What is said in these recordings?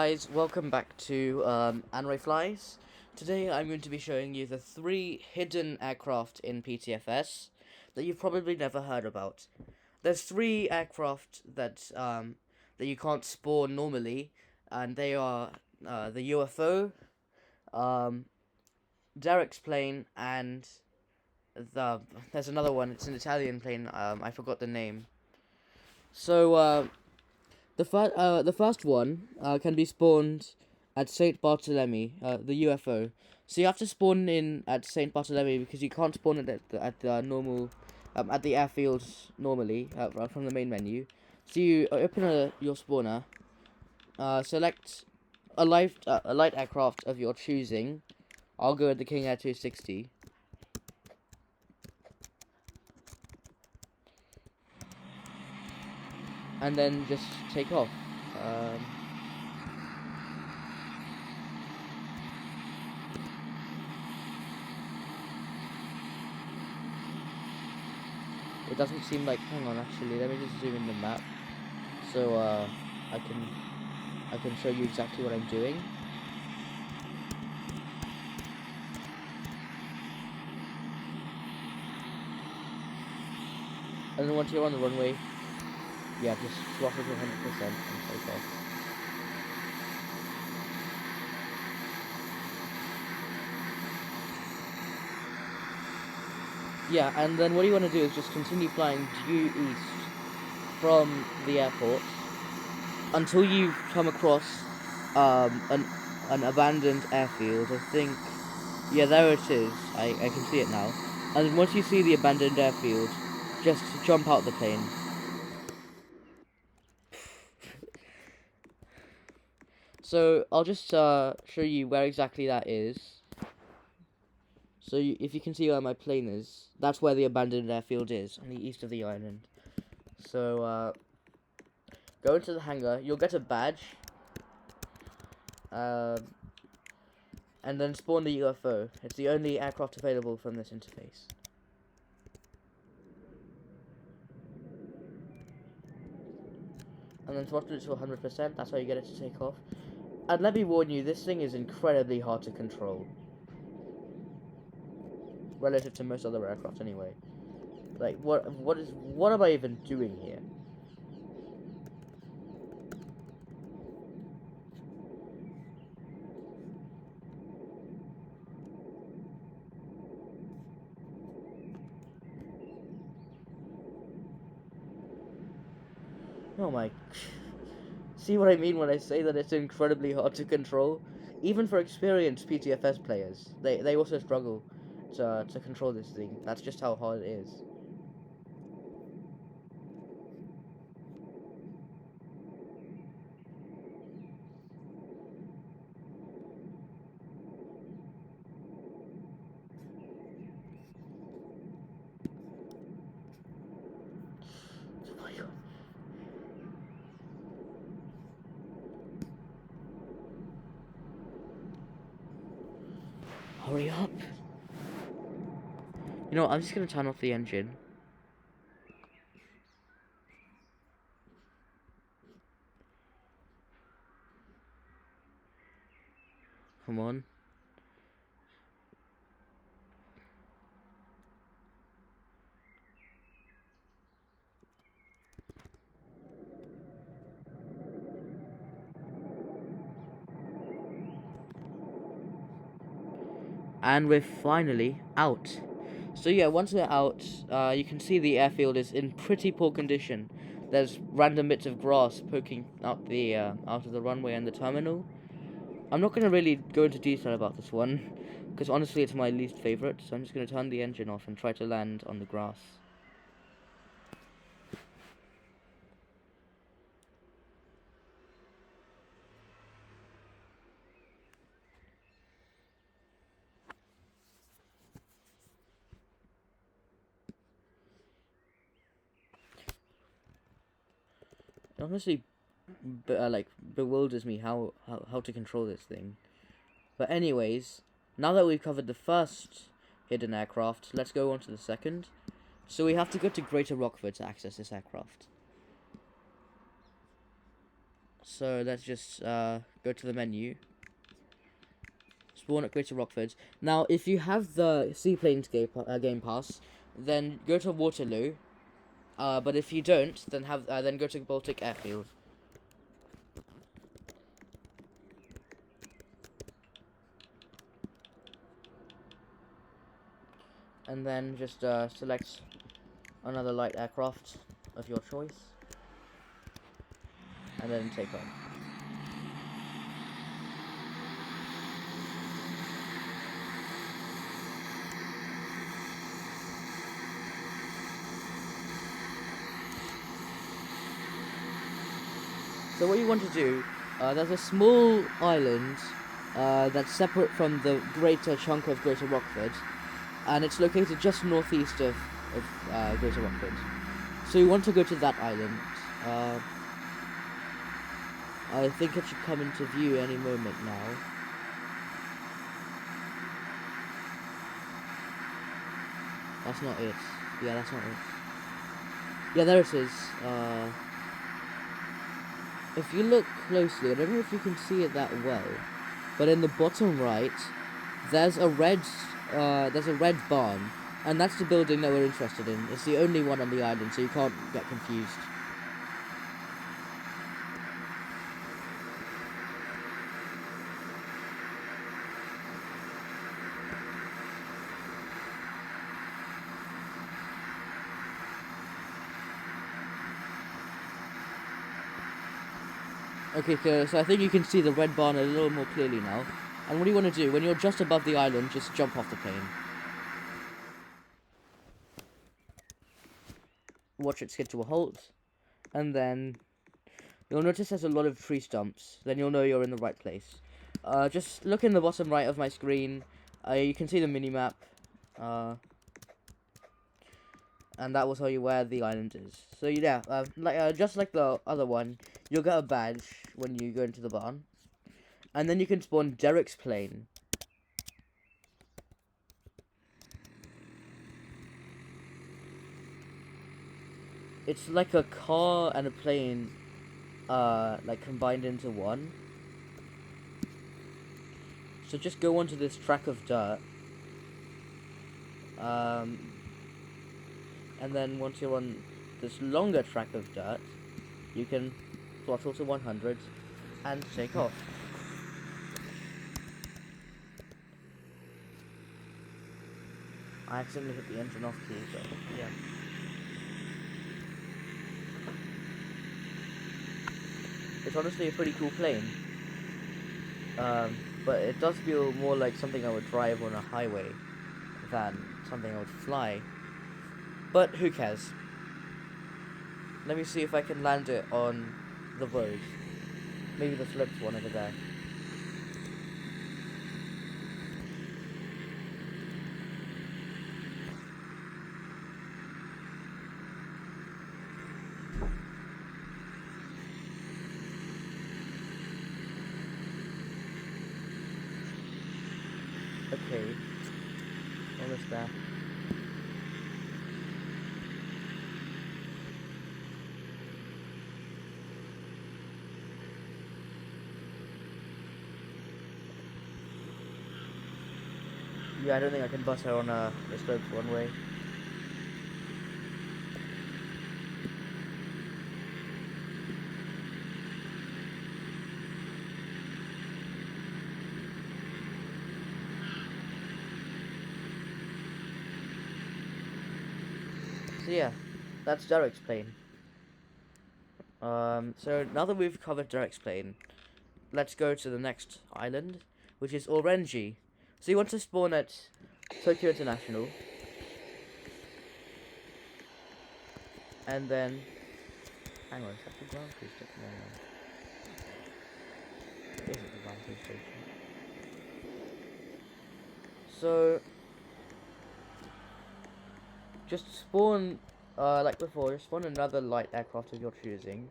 Guys, welcome back to Anray Flies. Today I'm going to be showing you the 3 hidden aircraft in PTFS that you've probably never heard about. There's 3 aircraft that you can't spawn normally, and they are the UFO, um, Derek's plane, and there's another one. It's an Italian plane. I forgot the name. So the first one can be spawned at Saint Barthélemy, the UFO. So you have to spawn in at Saint Barthélemy because you can't spawn it at the normal at the airfields normally right from the main menu. So you open your spawner, select a light aircraft of your choosing. I'll go with the King Air 260. And then just take off. It doesn't seem like. Hang on, actually, let me just zoom in the map, so I can show you exactly what I'm doing. And then once you're on the runway, yeah, just throttle to 100% and take off. Yeah, and then what you want to do is just continue flying due east from the airport until you come across an abandoned airfield. I think, yeah, there it is. I can see it now. And then once you see the abandoned airfield, just jump out the plane. So I'll just show you where exactly that is. So if you can see where my plane is, that's where the abandoned airfield is, on the east of the island. So go into the hangar, you'll get a badge, and then spawn the UFO. It's the only aircraft available from this interface. And then throttle it to 100%, that's how you get it to take off. And let me warn you, this thing is incredibly hard to control. Relative to most other aircraft anyway. Like, what am I even doing here? Oh my... See what I mean when I say that it's incredibly hard to control? Even for experienced PTFS players, they also struggle to control this thing. That's just how hard it is. Oh my god. Hurry up. You know what, I'm just gonna turn off the engine. Come on. And we're finally out. So yeah, once we're out, you can see the airfield is in pretty poor condition. There's random bits of grass poking out out of the runway and the terminal. I'm not going to really go into detail about this one, because honestly it's my least favourite, so I'm just going to turn the engine off and try to land on the grass. It honestly bewilders me how to control this thing. But anyways, now that we've covered the first hidden aircraft, let's go on to the second. So we have to go to Greater Rockford to access this aircraft. So let's just go to the menu. Spawn at Greater Rockford. Now, if you have the Seaplanes game pass, then go to Waterloo. But if you don't, then go to Baltic Airfield. And then just select another light aircraft of your choice, and then take off. So what you want to do, there's a small island that's separate from the greater chunk of Greater Rockford, and it's located just northeast of Greater Rockford. So you want to go to that island. I think it should come into view any moment now. That's not it. Yeah, that's not it. Yeah, there it is. If you look closely, I don't know if you can see it that well, but in the bottom right, there's a red barn, and that's the building that we're interested in. It's the only one on the island, so you can't get confused. Okay, so I think you can see the red barn a little more clearly now. And what do you want to do? When you're just above the island, just jump off the plane. Watch it skid to a halt, and then you'll notice there's a lot of tree stumps. Then you'll know you're in the right place. Just look in the bottom right of my screen. You can see the mini-map. And that will tell you where the island is. So yeah, just like the other one, you'll get a badge when you go into the barn. And then you can spawn Derek's plane. It's like a car and a plane, like combined into one. So just go onto this track of dirt. And then once you're on this longer track of dirt, you can throttle to 100 and take off. I accidentally hit the engine off key, but yeah. It's honestly a pretty cool plane. But it does feel more like something I would drive on a highway than something I would fly. But who cares? Let me see if I can land it on the road. Maybe the sloped one over there. Okay. Almost there. Yeah, I don't think I can bust her on the slopes one way. So yeah, that's Derek's plane. So now that we've covered Derek's plane, let's go to the next island, which is Orenji. So you want to spawn at Tokyo International, and then hang on, is that the ground crew station? No, it isn't the ground crew station. So just spawn, like before, just spawn another light aircraft of your choosing.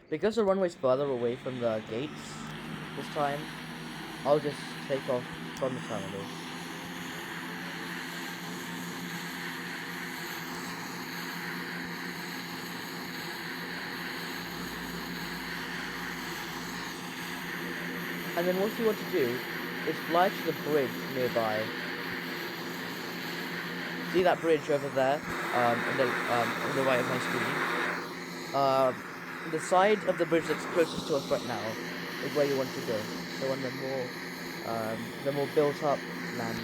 Because the runway's further away from the gates this time, I'll just take off from the terminal. And then what you want to do is fly to the bridge nearby. See that bridge over there, on the right of my screen? The side of the bridge that's closest to us right now is where you want to go. So on the more built up land.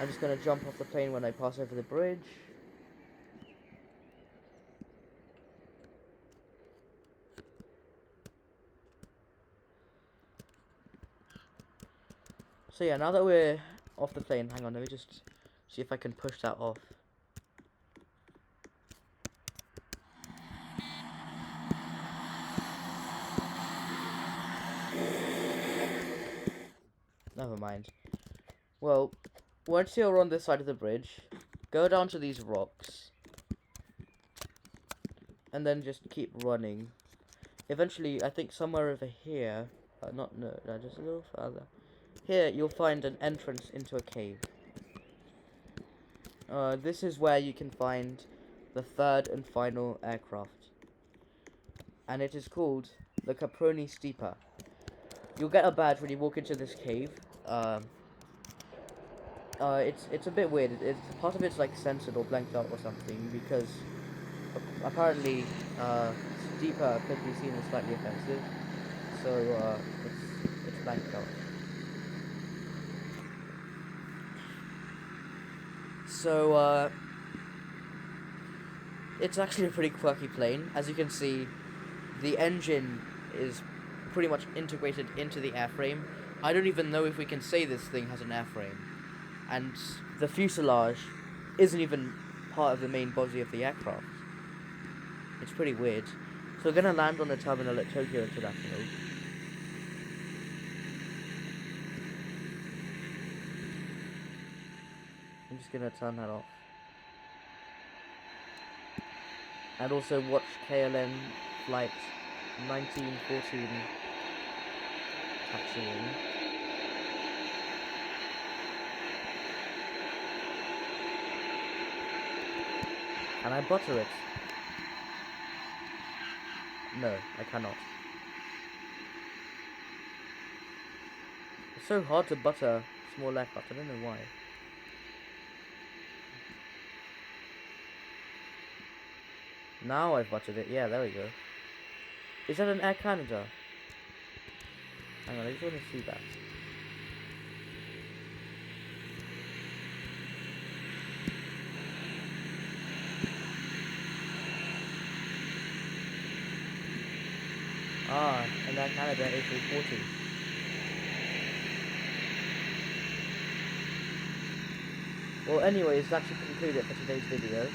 I'm just gonna jump off the plane when I pass over the bridge. So yeah, now that we're off the plane, hang on, let me just see if I can push that off. Never mind. Well, once you're on this side of the bridge, go down to these rocks. And then just keep running. Eventually, I think somewhere over here, just a little further. Here, you'll find an entrance into a cave. This is where you can find the third and final aircraft. And it is called the Caproni Stipa. You'll get a badge when you walk into this cave. It's a bit weird. It's part of it's like censored or blanked out or something because apparently Stipa could be seen as slightly offensive, so it's blanked out. So it's actually a pretty quirky plane. As you can see, the engine is pretty much integrated into the airframe. I don't even know if we can say this thing has an airframe. And the fuselage isn't even part of the main body of the aircraft. It's pretty weird. So we're gonna land on the terminal at Tokyo International. I'm just gonna turn that off. And also watch KLM flight 1914 taxiing. Can I butter it? No, I cannot. It's so hard to butter small aircraft, I don't know why. Now I've buttered it, yeah, there we go. Is that an Air Canada? Hang on, I just want to see that. Ah, an Air Canada A340. Well, anyways, that should conclude it for today's video.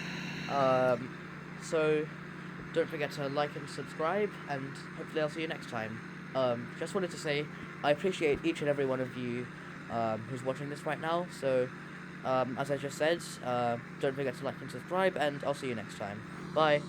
So, don't forget to like and subscribe, and hopefully I'll see you next time. Just wanted to say, I appreciate each and every one of you who's watching this right now, so, as I just said, don't forget to like and subscribe, and I'll see you next time. Bye!